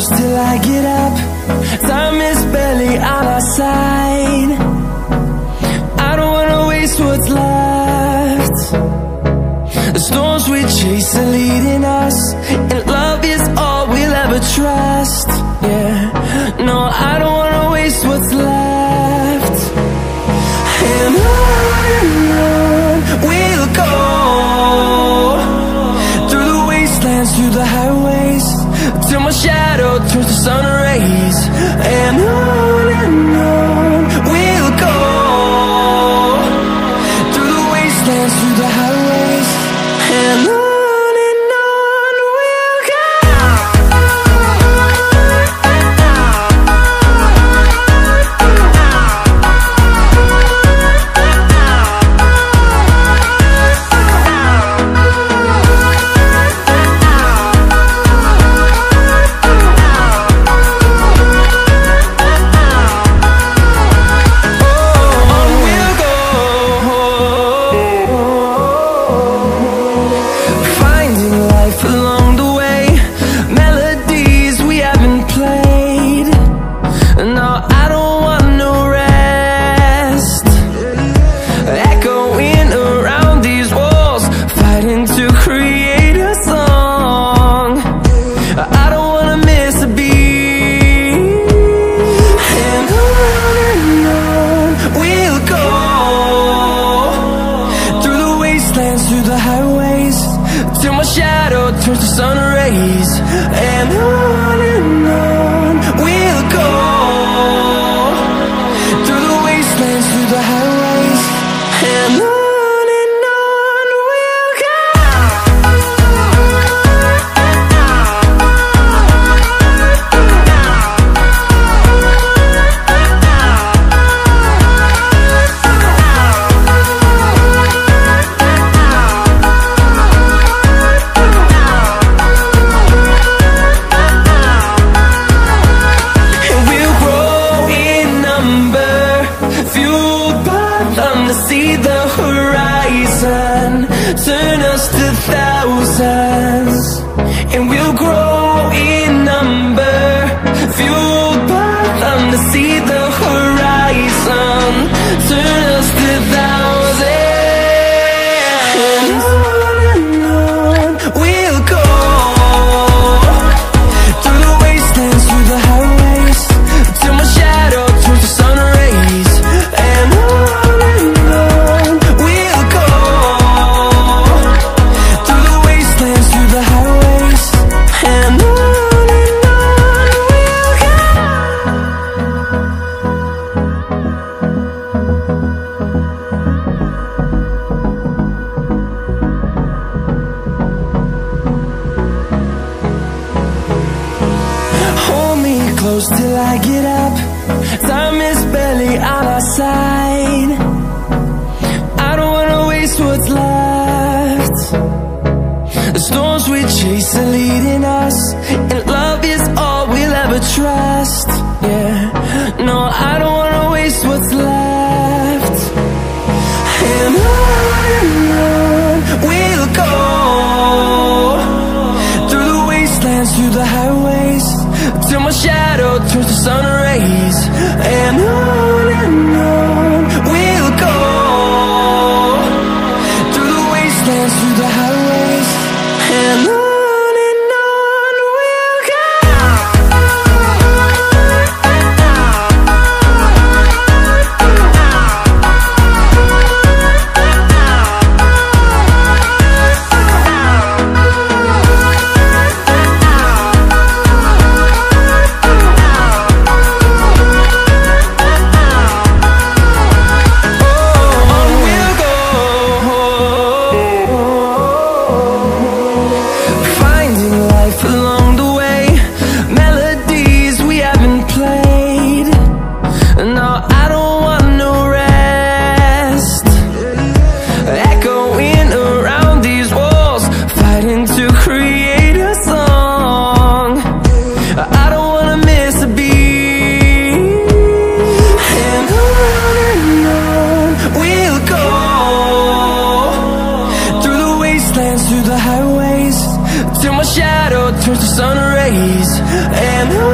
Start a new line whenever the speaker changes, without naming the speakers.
close till I get up. Time is barely on our side. I don't wanna waste what's left. The storms we chase are leading us, and love is all we'll ever trust. Yeah, no, I don't wanna waste what's left. And on we'll go, through the wastelands, through the highways, till my shadow turns to sun rays. And on we'll go, through the wastelands, through the highways, and on we'll go. Turns to sun rays, and on we'll go, through the wastelands, through the highways, and on we'll go. See the horizon, turn us to thousands, and we'll grow in number, fueled by them. To see the horizon, turn us to thousands, and on we'll go, through the wastelands, through the highways, till my shadow turns to sun rays, and on close till I get up. Time is barely on our side. I don't wanna waste what's left. The storms we chase are leading us, and love is all we'll ever trust. Yeah, no, I don't wanna waste what's left. And on we'll go, through the wastelands, through the highways, till my shadow turns to sun rays, and on we'll go, through the wastelands, through the highways, and on we'll go. shadow turns to sun rays, and